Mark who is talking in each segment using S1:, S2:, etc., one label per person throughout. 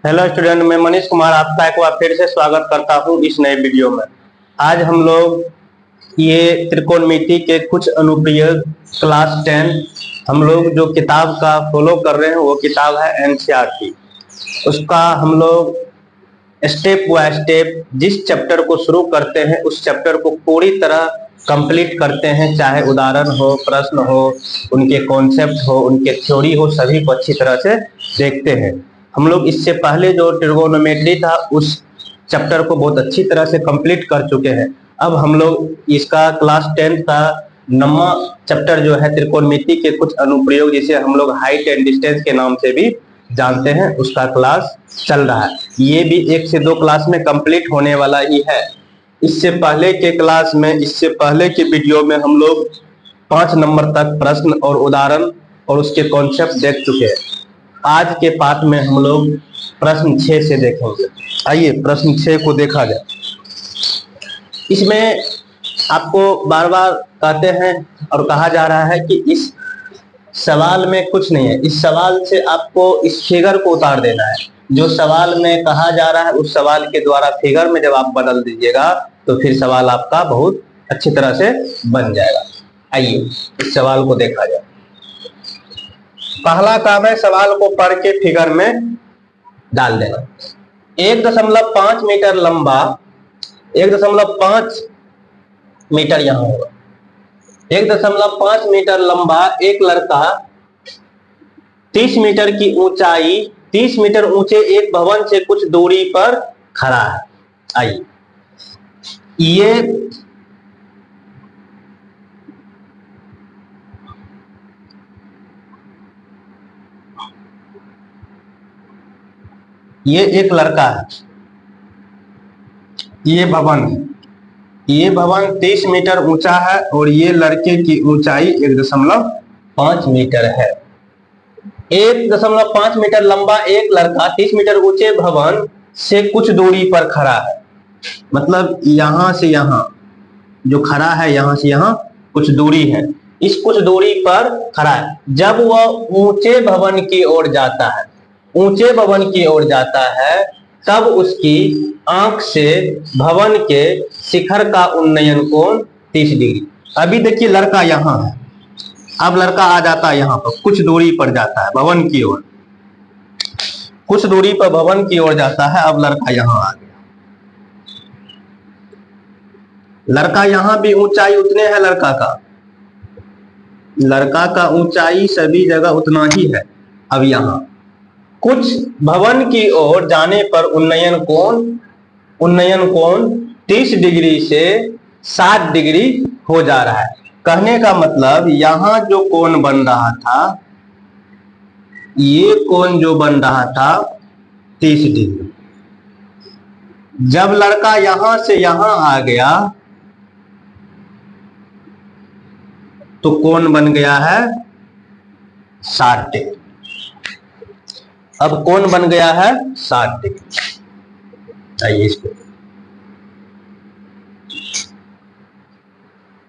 S1: Hello student, मैं मनीष कुमार आपका एक बार फिर से स्वागत करता हूं इस नए वीडियो में। आज हम लोग ये त्रिकोणमिति के कुछ अनुप्रयोग क्लास 10 हम लोग जो किताब का फॉलो कर रहे हैं वो किताब है एनसीईआरटी। उसका हम लोग स्टेप बाय स्टेप जिस चैप्टर को शुरू करते हैं उस चैप्टर को पूरी तरह कंप्लीट करते हैं, चाहे उदाहरण हो, प्रश्न हो, उनके कॉन्सेप्ट हो, उनके थ्योरी हो, सभी को अच्छी तरह से देखते हैं। हम लोग इससे पहले जो ट्रिगोनोमेट्री था उस चैप्टर को बहुत अच्छी तरह से कंप्लीट कर चुके हैं। अब हम लोग इसका क्लास 10 का 9वां चैप्टर जो है त्रिकोणमिति के कुछ अनुप्रयोग, जिसे हम लोग हाइट एंड डिस्टेंस के नाम से भी जानते हैं, उसका क्लास चल रहा है। ये भी 1 से 2 क्लास में कंप्लीट होने वाला ही है। इससे पहले के क्लास में, इससे पहले के वीडियो में हम लोग 5 नंबर तक प्रश्न और उदाहरण और उसके कॉन्सेप्ट देख चुके हैं। आज के पाठ में हम लोग प्रश्न 6 से देखेंगे। आइए प्रश्न 6 को देखा जाए। इसमें आपको बार बार कहते हैं और कहा जा रहा है कि इस सवाल में कुछ नहीं है, इस सवाल से आपको इस फिगर को उतार देना है। जो सवाल में कहा जा रहा है उस सवाल के द्वारा फिगर में जब आप बदल दीजिएगा तो फिर सवाल आपका बहुत अच्छी तरह से बन जाएगा। आइए इस सवाल को देखा जाए। पहला काम है सवाल को पढ़ के फिगर में डाल देना। 1.5 मीटर लंबा, 1.5 मीटर यहां होगा। 1.5 मीटर लंबा एक लड़का 30 मीटर की ऊंचाई, 30 मीटर ऊंचे एक भवन से कुछ दूरी पर खड़ा है। आइए ये एक लड़का है, ये भवन है। ये भवन 30 मीटर ऊंचा है और ये लड़के की ऊंचाई 1.5 मीटर है। 1.5 मीटर लंबा एक लड़का 30 मीटर ऊंचे भवन से कुछ दूरी पर खड़ा है। मतलब यहां से यहां जो खड़ा है, यहां से यहां कुछ दूरी है, इस कुछ दूरी पर खड़ा है। जब वह ऊंचे भवन की ओर जाता है, ऊंचे भवन की ओर जाता है, तब उसकी आंख से भवन के शिखर का उन्नयन कोण 30 डिग्री। अभी देखिए लड़का यहां है, अब लड़का आ जाता है यहां पर, कुछ दूरी पर जाता है भवन की ओर, कुछ दूरी पर भवन की ओर जाता है। अब लड़का यहां आ गया, लड़का यहां भी ऊंचाई उतने है, लड़का का ऊंचाई सभी जगह उतना ही है। अब यहां कुछ भवन की ओर जाने पर उन्नयन कोण 30 डिग्री से 60 डिग्री हो जा रहा है। कहने का मतलब यहां जो कोण बन रहा था, ये कोण जो बन रहा था 30 डिग्री, जब लड़का यहां से यहां आ गया तो कोण बन गया है 60 डिग्री। अब कोण बन गया है 60 डिग्री। आइए इसको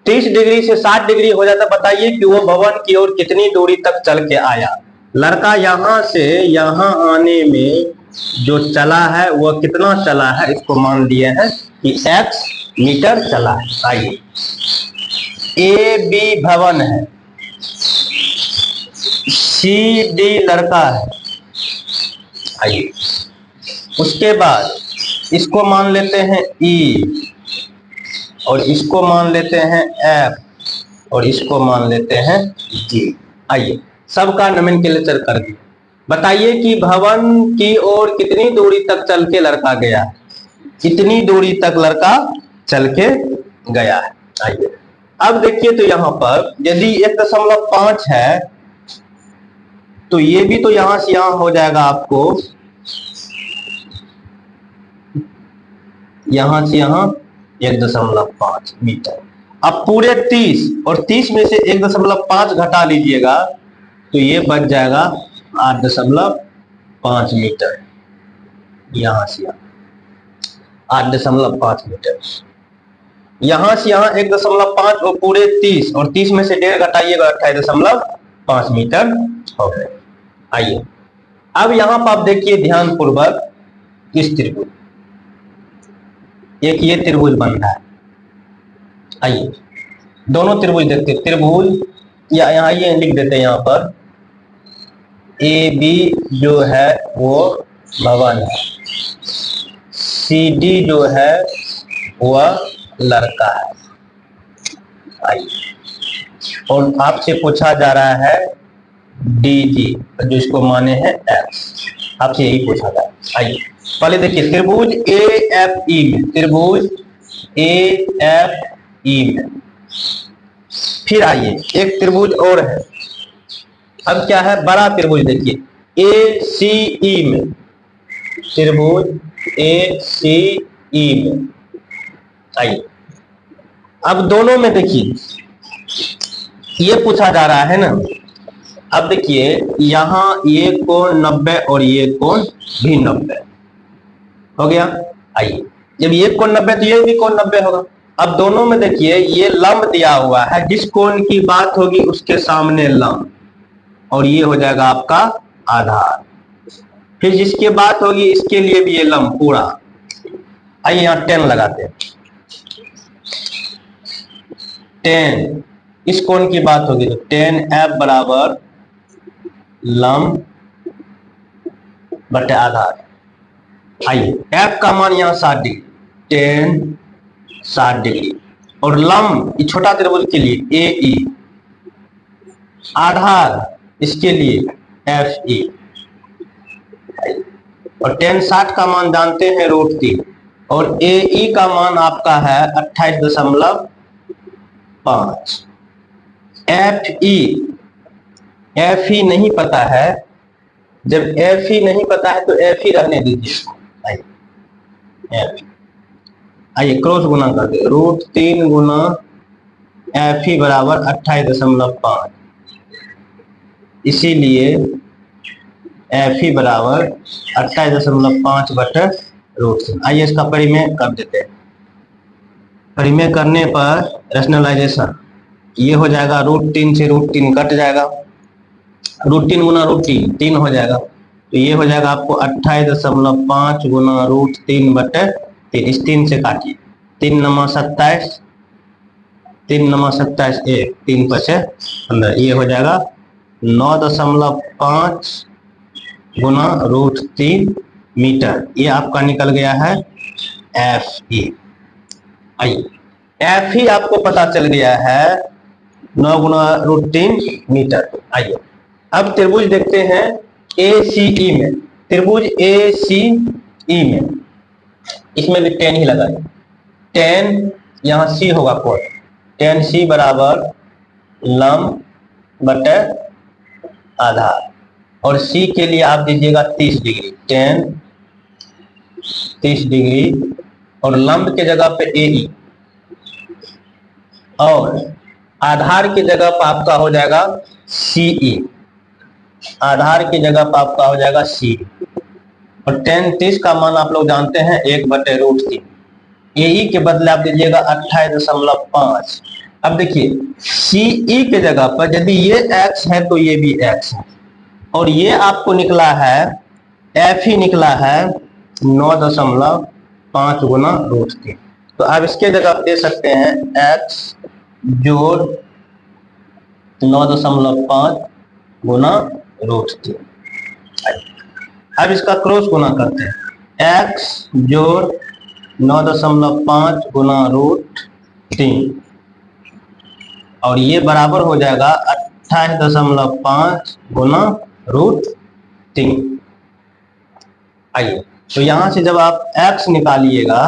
S1: 30 डिग्री से 60 डिग्री हो जाता। बताइए कि वो भवन की ओर कितनी दूरी तक चल के आया। लड़का यहां से यहां आने में जो चला है वह कितना चला है, इसको मान लिए हैं कि x मीटर चला है। आइए ए बी भवन है, सी डी लड़का है। आइए उसके बाद इसको मान लेते हैं E और इसको मान लेते हैं F और इसको मान लेते हैं G। आइए सबका नोमेनक्लेचर कर दिए। बताइए कि भवन की ओर कितनी दूरी तक चल के लड़का गया, कितनी दूरी तक लड़का चल के गया है। आइए अब देखिए तो यहां पर यदि 1.5 है तो ये भी तो यहां से यहां हो जाएगा आपको, यहां से यहां 1.5 मीटर। अब पूरे 30 और 30 में से 1.5 घटा लीजिएगा तो ये बच जाएगा 8.5 मीटर। यहां से यहां 8.5 मीटर, यहां से यहां 1.5 और पूरे 30 और 30 में से 1.5 घटाइएगा 28.5 मीटर हो गए। आइए अब यहां पर आप देखिए ध्यान पूर्वक, इस त्रिभुज, एक ये त्रिभुज बन रहा है। आइए दोनों त्रिभुज देखते हैं। त्रिभुज या यहाँ ये लिख देते हैं, यहाँ पर ए बी जो है वो भवन है, सी डी जो है वह लड़का है। आइए, और आपसे पूछा जा रहा है डी जी, जो इसको माने हैं एक्स, आपसे यही पूछा जा रहा है। आइए पहले देखिए त्रिभुज ए एफ ई में, त्रिभुज ए एफ ई में, फिर आइए एक त्रिभुज और है। अब क्या है, बड़ा त्रिभुज देखिए ए सी ई में, त्रिभुज ए सी ई में। आइए अब दोनों में देखिए ये पूछा जा रहा है ना। अब देखिए यहां ये कोण 90 और ये कोण भी 90 हो गया। आइए जब ये कोण 90 तो ये भी कोण 90 होगा। अब दोनों में देखिए ये लंब दिया हुआ है, जिस कोण की बात होगी उसके सामने लंब, और ये हो जाएगा आपका आधार। फिर जिसकी बात होगी इसके लिए भी ये लंब पूरा। आइए यहाँ 10 लगाते हैं। 10 इस कोण की बात होगी तो 10F बराबर लंब बटे आधार। आइए F का मान यहाँ 60 डिग्री, 10 60 डिग्री, और लंब छोटा त्रिभुज के लिए ए ई, आधार इसके लिए एफ ई, और 10 60 का मान जानते हैं √3, और ए ई का मान आपका है 28.5। एफ ई नहीं पता है, जब एफ ई नहीं पता है तो एफ ई रहने दीजिए। आइए क्रॉस गुना कर दे, √3 गुना एफ ई बराबर 28.5, इसीलिए एफ ई बराबर 28.5 बटे √3। आइए इसका परिमेय कर देते हैं। परिमेय करने पर रेशनलाइजेशन ये हो जाएगा, √3 से √3 कट जाएगा, √3 गुना √3 3 हो जाएगा, तो ये हो जाएगा आपको 28.5 गुना √3 बटे 3। इस 3 से काटिए, 3 9 27, 3 9 27 1, 3 5 15, ये हो जाएगा 9.5 गुना √3 मीटर। ये आपका निकल गया है एफ ई। आइए एफ ई आपको पता चल गया है 9 गुना √3 मीटर। आइए अब त्रिभुज देखते हैं ए सी ई में, त्रिभुज ए सी ई में, इसमें भी 10 ही लगाए। 10 यहाँ सी होगा कोण, 10 सी बराबर लंब बटे आधार, और सी के लिए आप दीजिएगा 30 डिग्री, 10 30 डिग्री, और लंब के जगह पे ए ई, और आधार की जगह पर आपका हो जाएगा सी ई, आधार की जगह पर आपका हो जाएगा सी, और 10 30 का मान आप लोग जानते हैं 1 बटे √3। ए ई के बदले आप दीजिएगा 28.5। अब देखिए सी ई के जगह पर यदि ये x है तो ये भी x है, और ये आपको निकला है एफ ही निकला है 9.5 गुना √3। तो आप इसके जगह दे सकते हैं x जोड़ 9.5 गुना √3। अब इसका क्रॉस गुना करते हैं, x जोड़ 9.5 गुना √3, और ये बराबर हो जाएगा 28.5 गुना √3। आइए तो यहां से जब आप x निकालिएगा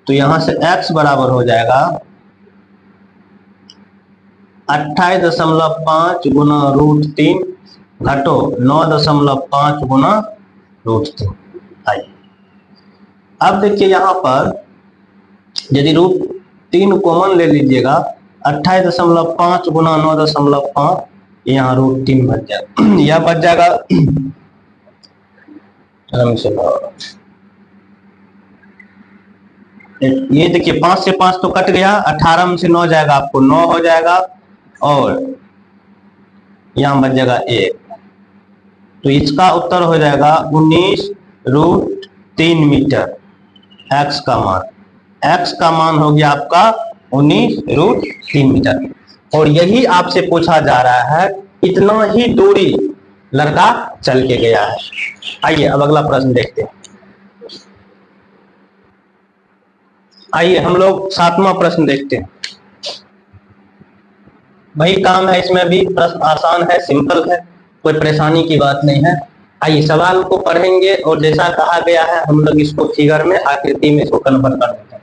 S1: तो यहां से x बराबर हो जाएगा 28.5 गुना √3 घटो 9.5 गुना √3। आइए अब देखिए यहां पर यदि √3 कॉमन ले लीजिएगा, 28.5 गुना 9.5, यहाँ √3 बच जाएगा, यह बच जाएगा ये देखिए 5 से 5 तो कट गया, 18 में से 9 जाएगा, आपको 9 हो जाएगा, और यहाँ बच जाएगा 1, तो इसका उत्तर हो जाएगा 19√3 मीटर। x का मान हो गया आपका 19√3 मीटर। और यही आपसे पूछा जा रहा है, इतना ही दूरी लड़का चल के गया है। आइए अब अगला प्रश्न देखते हैं। आइए हम लोग 7वां प्रश्न देखते हैं। वही काम है, इसमें भी प्रश्न आसान है, सिंपल है, कोई परेशानी की बात नहीं है। आइए सवाल को पढ़ेंगे और जैसा कहा गया है हम लोग इसको फिगर में, आकृति में इसको कन्वर्ट कर देते हैं।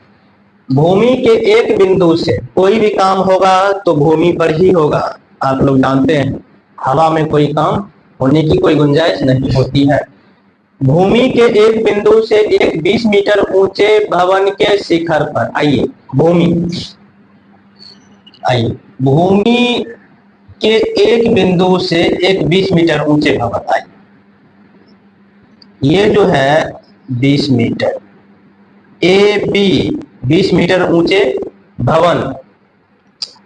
S1: भूमि के एक बिंदु से कोई भी काम होगा तो भूमि पर ही होगा। आप लोग जानते हैं हवा में कोई काम होने की कोई गुंजाइश नहीं होती है। भूमि के एक बिंदु से एक 20 मीटर ऊंचे भवन के शिखर पर, आइए भूमि के एक बिंदु से एक 20 मीटर ऊंचे भवन, आइए ये जो है 20 मीटर, ए बी 20 मीटर ऊंचे भवन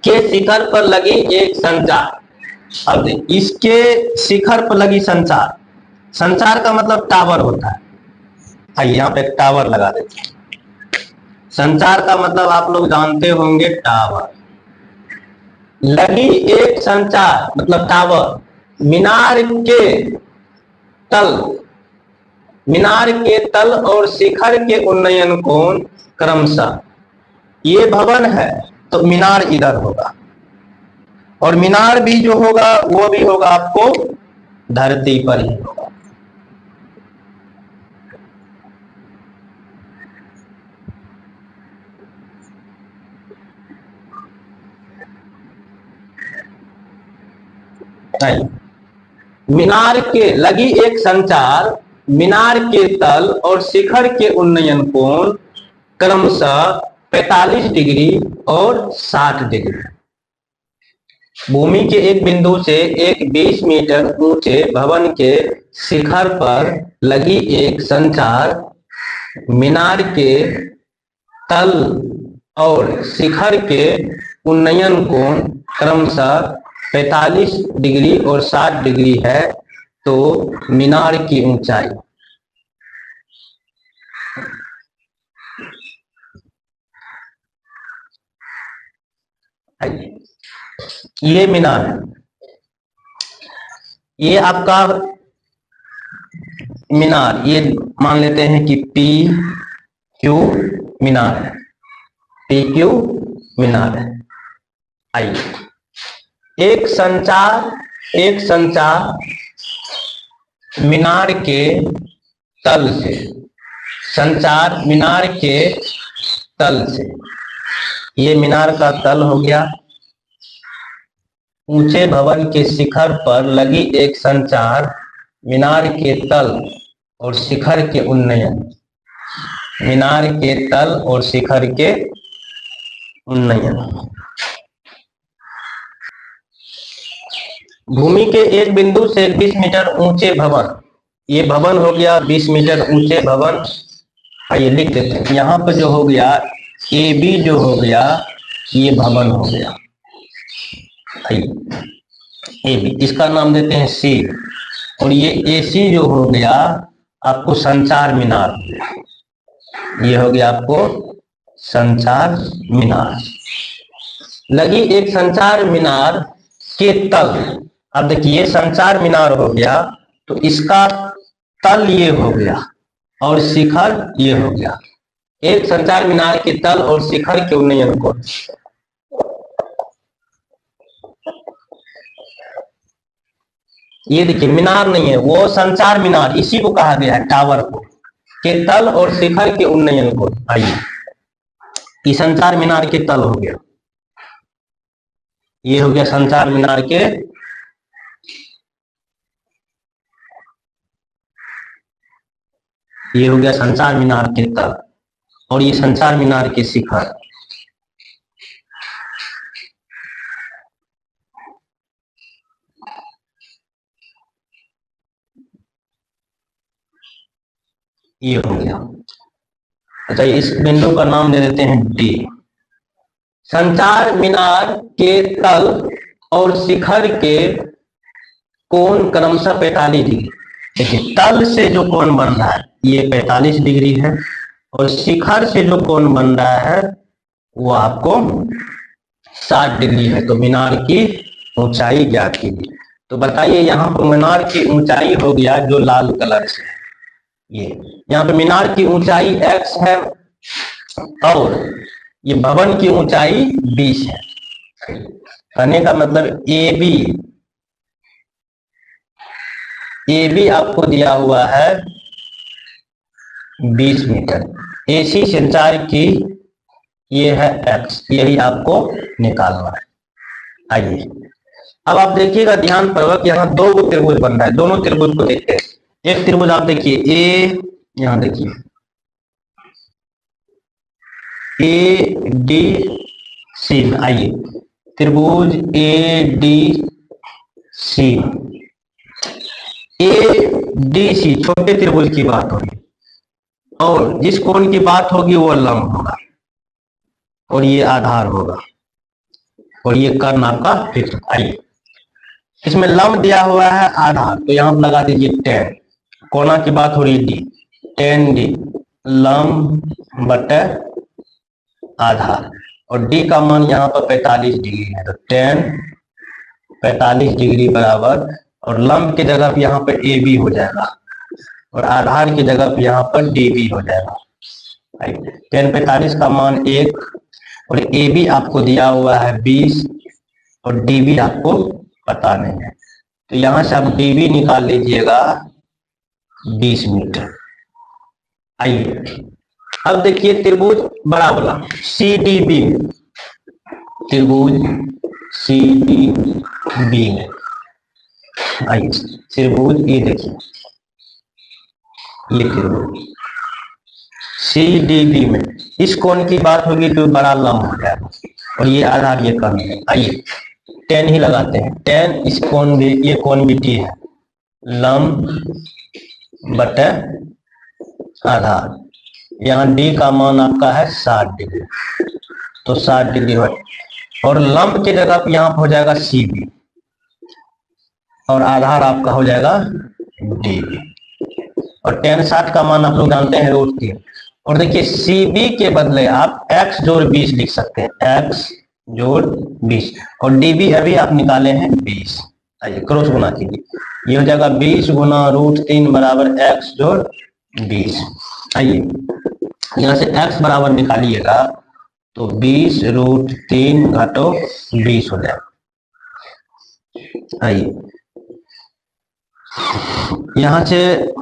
S1: के शिखर पर लगी एक संचार। अब इसके शिखर पर लगी संचार, संचार का मतलब टावर होता है। आइए यहाँ पे एक टावर लगा देते हैं। संचार का मतलब आप लोग जानते होंगे, टावर। लगी एक संचार मतलब टावर मीनार के तल और शिखर के उन्नयन कोण क्रमशः, ये भवन है तो मीनार इधर होगा और मीनार भी जो होगा वो भी होगा आपको धरती पर ही होगा। मीनार के लगी एक संचार मीनार के तल और शिखर के उन्नयन कोण क्रमशः 45 डिग्री और 60 डिग्री। भूमि के एक बिंदु से एक 20 मीटर ऊंचे भवन के शिखर पर लगी एक संचार मीनार के तल और शिखर के उन्नयन कोण क्रमशः 45 डिग्री और 60 डिग्री है, तो मीनार की ऊंचाई ये मीनार है, ये आपका मीनार, ये मान लेते हैं कि पी क्यू मीनार है, पी क्यू मीनार है। आइए एक संचार मीनार के तल से, संचार मीनार के तल से, ये मीनार का तल हो गया, ऊंचे भवन के शिखर पर लगी एक संचार मीनार के तल और शिखर के उन्नयन, मीनार के तल और शिखर के उन्नयन। भूमि के एक बिंदु से 20 मीटर ऊंचे भवन, ये भवन हो गया 20 मीटर ऊंचे भवन। आइए लिख देते हैं, यहाँ पर जो हो गया ए बी जो हो गया ये भवन हो गया, ए बी, इसका नाम देते हैं सी, और ये ए सी जो हो गया आपको संचार मीनार हो गया, ये हो गया आपको संचार मीनार। लगी एक संचार मीनार के तल, अब देखिए संचार मीनार हो गया तो इसका तल ये हो गया और शिखर ये हो गया, एक संचार मीनार के तल और शिखर के उन्नयन को, ये देखिए मीनार नहीं है वो संचार मीनार, इसी को कहा गया है टावर को, के तल और शिखर के उन्नयन को। आइए ये संचार मीनार के तल हो गया, ये हो गया संचार मीनार के, ये हो गया संचार मीनार के तल और ये संचार मीनार के शिखर। ये हो गया। अच्छा इस बिंदु का नाम दे देते हैं डी। संचार मीनार के तल और शिखर के कोण क्रमशः 45 डिग्री, देखिए तल से जो कोण बन रहा है ये 45 डिग्री है, और शिखर से जो कोण बन रहा है वो आपको 60 डिग्री है। तो मीनार की ऊंचाई ज्ञात कीजिए। तो बताइए यहाँ पर मीनार की ऊंचाई हो गया जो लाल कलर से है, ये यहाँ पे मीनार की ऊंचाई x है और ये भवन की ऊंचाई 20 है। कहने का मतलब ए बी आपको दिया हुआ है 20 मीटर। एसी संचार की ये है x, यही आपको निकालना है। आइए अब आप देखिएगा ध्यान पूर्वक, यहाँ दो त्रिभुज बन रहा है, दोनों त्रिभुज को देखते हैं। एक त्रिभुज आप देखिए ए, यहाँ देखिए ए डी सी। आइए त्रिभुज A D C, A D C छोटे त्रिभुज की बात होगी, और जिस कोण की बात होगी वो लंब होगा, और ये आधार होगा, और ये कर्ण आपका फिक्स। आइए इसमें लंब दिया हुआ है आधार, तो यहां पर लगा दीजिए 10। कोना की बात हो रही है डी, 10 डी लंब बटे आधार, और डी का मान यहाँ पर 45 डिग्री है, तो 10 45 डिग्री बराबर, और लंब की जगह पर यहाँ पर ए बी हो जाएगा, और आधार की जगह पर यहाँ पर डी बी हो जाएगा। 10 45 का मान 1, और ए बी आपको दिया हुआ है 20, और डी बी आपको पता नहीं है, तो यहां से आप डी बी निकाल लीजिएगा 20 मीटर। आइए अब देखिए त्रिभुज बड़ा वाला सी डी बी, त्रिभुज सी डी बी में, आइए त्रिभुज ये देखिए ये त्रिभुज सी डी बी में इस कोण की बात होगी तो बड़ा लंब हो जाएगा, और ये आधार ये कर्ण है। आइए 10 ही लगाते हैं, 10 इस कोण भी, ये कोण भी टी है, लंब बटे आधार, यहाँ डी का मान आपका है 60 डिग्री, तो 60 डिग्री हो, और लंब की जगह यहाँ पर हो जाएगा सी बी, और आधार आपका हो जाएगा डी बी, और 10 60 का मान आप लोग जानते हैं √3। और देखिए सी बी के बदले आप x जोड़ 20 लिख सकते हैं, x जोड़ 20, और डी बी अभी आप निकाले हैं 20। आइए क्रॉस गुना कीजिए, ये हो जाएगा 20 गुना √3 बराबर x जोड़ 20। आइए यहाँ से x बराबर निकालिएगा तो 20 √3 घटो 20 हो जाएगा। आइए यहाँ से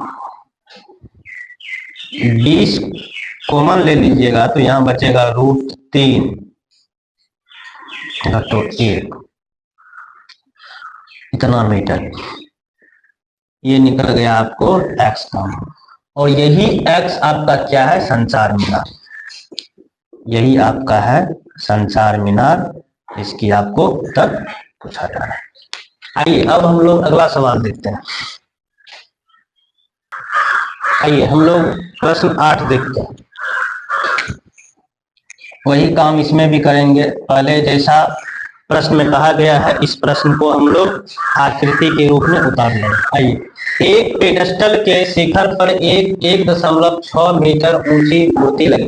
S1: 20 कॉमन ले लीजिएगा तो यहाँ बचेगा √3 घटो 1, इतना मीटर, ये निकल गया आपको x का, और यही x आपका क्या है, संचार मीनार, यही आपका है संचार मीनार, इसकी आपको उत्तर पूछा जा रहा है। आइए अब हम लोग अगला सवाल देखते हैं। आइए हम लोग प्रश्न 8 देखते हैं, वही काम इसमें भी करेंगे। पहले जैसा प्रश्न में कहा गया है इस प्रश्न को हम लोग आकृति के रूप में उतार लेंगे। आइए एक पेडेस्टल के शिखर पर एक 1.6 मीटर ऊंची मूर्ति लगी।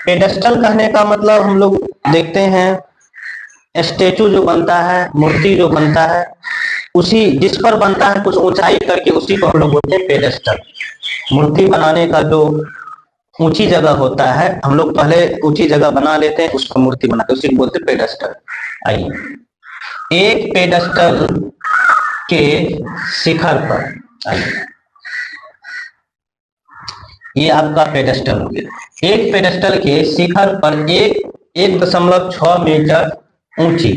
S1: पेडेस्टल कहने का मतलब हम लोग देखते हैं स्टेचू जो बनता है, मूर्ति जो बनता है, उसी जिस पर बनता है कुछ ऊंचाई करके उसी को हम लोग बोलते हैं पेडेस्टल। मूर्ति बनाने का जो ऊंची जगह होता है, हम लोग पहले ऊंची जगह बना लेते हैं, उसको मूर्ति बनाते हैं, उसी को बोलते हैं पेडेस्टल। आइए एक पेडेस्टल के शिखर पर, आइए ये आपका पेडेस्टल हो गया। एक पेडेस्टल के शिखर पर एक 1.6 मीटर ऊंची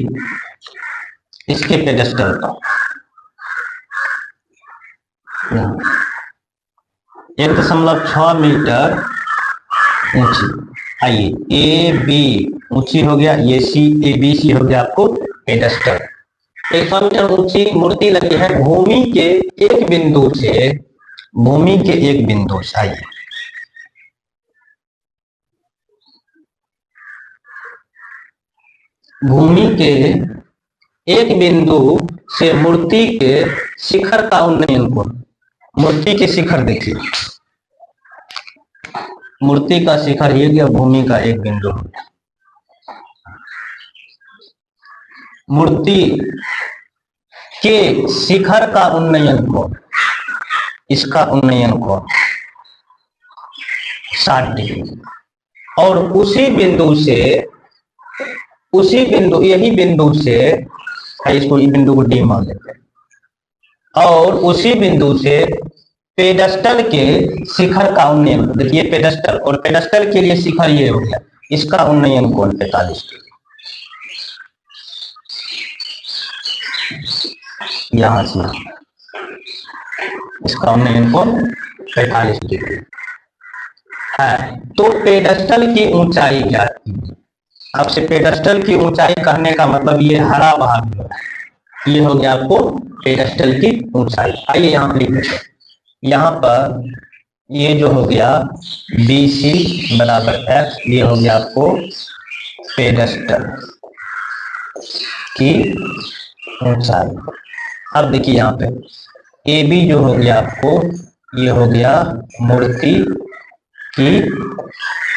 S1: इसके पेडेस्टल पर 1.6 मीटर ऊंची। आइए ए बी ऊंची हो गया, ये सी, ए बी सी हो गया आपको पेडेस्टल। 100 मीटर ऊंची मूर्ति लगी है भूमि के एक बिंदु से, भूमि के एक बिंदु से। आइए भूमि के एक बिंदु से मूर्ति के शिखर का उन्नयन कोण, मूर्ति के शिखर देखिए, मूर्ति का शिखर ये गया भूमि का एक बिंदु। मूर्ति के शिखर का उन्नयन कोण, इसका उन्नयन कोण 60 डिग्री, और उसी बिंदु से, यही बिंदु से, इसको इस बिंदु को डी मान लेते हैं, और उसी बिंदु से पेडस्टल के शिखर का उन्नयन, देखिए पेडस्टल, और पेडस्टल के लिए शिखर ये हो गया, इसका उन्नयन कोण 45 डिग्री, यहां से इसका उन्नयन कोण 45 डिग्री है। तो पेडस्टल की ऊंचाई क्या थी? आपसे पेडस्टल की ऊंचाई कहने का मतलब ये हरा भाग है, ये हो गया आपको पेडस्टल की ऊंचाई। आइए यहाँ पर लिख लेते हैं, यहाँ पर ये जो हो गया BC बराबर X, ये हो गया आपको पेडस्टल की ऊंचाई। अब देखिए यहाँ पे AB जो हो गया आपको, ये हो गया मूर्ति की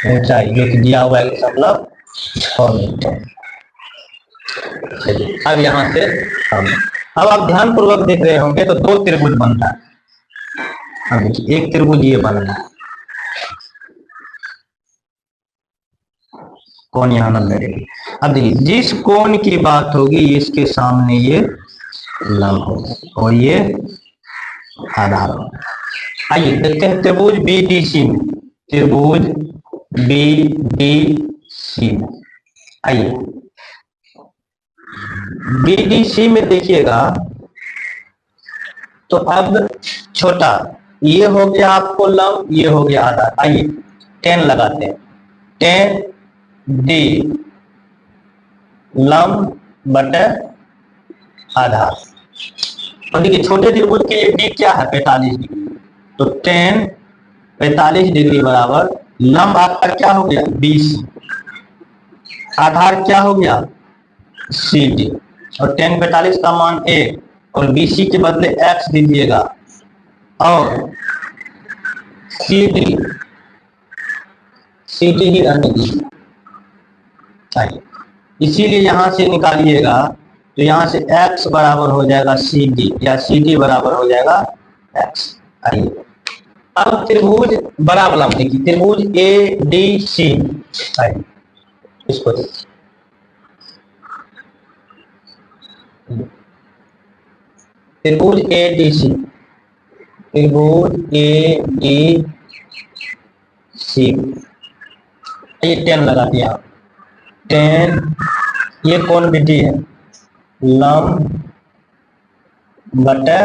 S1: ऊंचाई, जो कि दिया हुआ है 1.6 मीटर। अब यहाँ से अब आप ध्यान पूर्वक देख रहे होंगे तो दो त्रिभुज बनता है। अब देखिए एक त्रिभुज ये बन रहा है, कोण यहाँ नब्बे डिग्री। अब देखिए जिस कोण की बात होगी इसके सामने ये लंब होगा और ये आधार होगा। आइए देखते हैं त्रिभुज BDC में, त्रिभुज BDC में, आइए BDC में देखिएगा तो अब छोटा ये हो गया आपको लंब, ये हो गया आधार। आइए 10 लगाते हैं, 10D लंब बटे आधार। तो देखिए छोटे त्रिभुज के लिए D क्या है 45 डिग्री, तो 10 45 डिग्री बराबर लंब आपका क्या हो गया BC, आधार क्या हो गया CD, और 10 45 का मान 1 और BC के बदले X दीजिएगा, और CD ही रहने दीजिए। इसीलिए यहां से निकालिएगा तो यहां से X बराबर हो जाएगा CD, या CD बराबर हो जाएगा X। आइए अब त्रिभुज बड़ा वाला देखिए, त्रिभुज ADC, आइए इसको देखिए, त्रिभुज ADC, त्रिभुज ADC, ये 10 लगा दिया, 10 ये कौन विधि है लंब बटे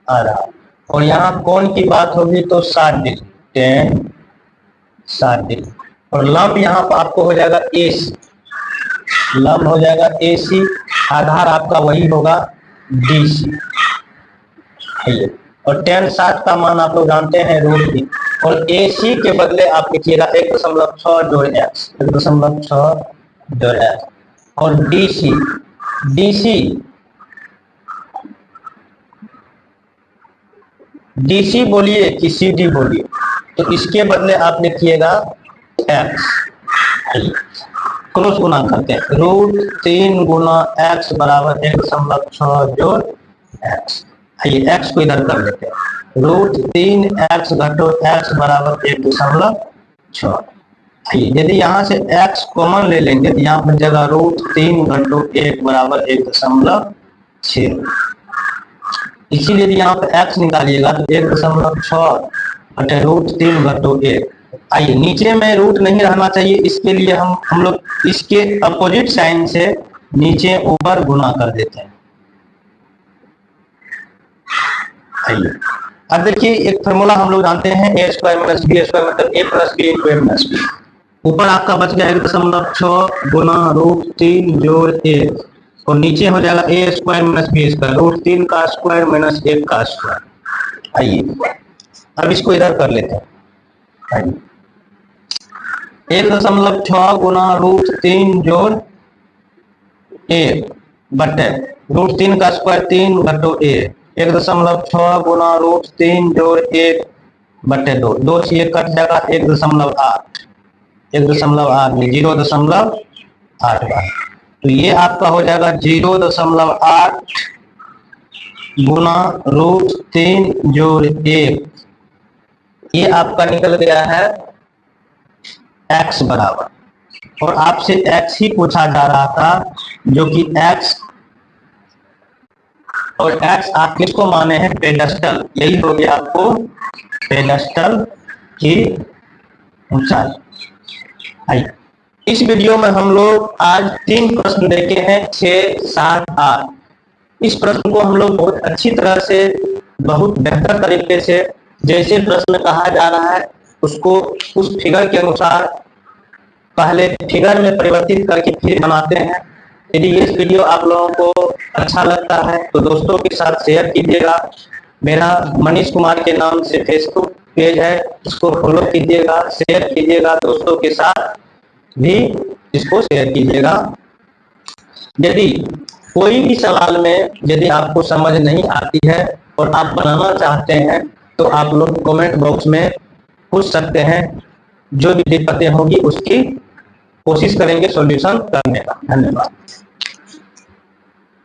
S1: आधार, और यहाँ कौन की बात होगी तो 60 डिग्री, 10 60 डिग्री, और लंब यहाँ पर आपको हो जाएगा AC, लंब हो जाएगा AC, आधार आपका वही होगा DC, और 10 60 का मान आप लोग जानते हैं √3, और AC के बदले आप लिखिएगा 1.6 जोड़ X, 1.6 जोड़ X, और DC बोलिए कि CD बोलिए, तो इसके बदले आप लिखिएगा X, क्रॉस गुना करते हैं, √3 गुना X बराबर 1.6 जोड़ X। आइए X को इधर कर लेते हैं, √3X घटो X बराबर 1.6। आइए यदि यहाँ से X कॉमन ले लेंगे तो यहाँ पर जगह √3 घटो 1 बराबर 1.6, इसीलिए यदि यहाँ पर X निकालिएगा तो 1.6 बटे √3 घटो 1। आइए नीचे में रूट नहीं रहना चाहिए, इसके लिए हम लोग इसके अपोजिट साइन से नीचे ऊपर गुना कर देते हैं। आइए अब देखिए एक फॉर्मूला हम लोग जानते हैं, a² - b² मतलब a + b × b। ऊपर आपका बच गया 1.6 गुना √3 जोड़ 1, और नीचे हो जाएगा a² - b², √3 का स्क्वायर माइनस 1 का स्क्वायर। आइए अब इसको इधर कर लेते हैं, आइए 1.6 गुना √3 जोड़ 1 बटे √3 का स्क्वायर 3 घटो 1, 1.6 गुना √3 जोड़ 1/2, 2 से 1 कट जाएगा, 1.8, 1.8 में 0.8 बार, तो ये आपका हो जाएगा 0.8 गुना √3 जोड़ 1, ये आपका निकल गया है x बराबर। और आपसे x ही पूछा जा रहा था, जो कि x, और x आप किसको माने हैं, पेडेस्टल, यही हो गया आपको पेडेस्टल की ऊंचाई। इस वीडियो में हम लोग आज 3 प्रश्न देखे हैं, 6, 7, 8। इस प्रश्न को हम लोग बहुत अच्छी तरह से, बहुत बेहतर तरीके से, जैसे प्रश्न कहा जा रहा है उसको उस फिगर के अनुसार पहले फिगर में परिवर्तित करके फिर बनाते हैं। यदि ये वीडियो आप लोगों को अच्छा लगता है तो दोस्तों के साथ शेयर कीजिएगा। मेरा मनीष कुमार के नाम से फेसबुक पेज है, इसको फॉलो कीजिएगा, शेयर कीजिएगा, दोस्तों के साथ भी इसको शेयर कीजिएगा। यदि कोई भी सवाल में यदि आपको समझ नहीं आती है और आप बनाना चाहते हैं तो आप लोग कमेंट बॉक्स में पूछ सकते हैं, जो भी दिक्कतें होंगी उसकी कोशिश करेंगे सॉल्यूशन करने का। धन्यवाद।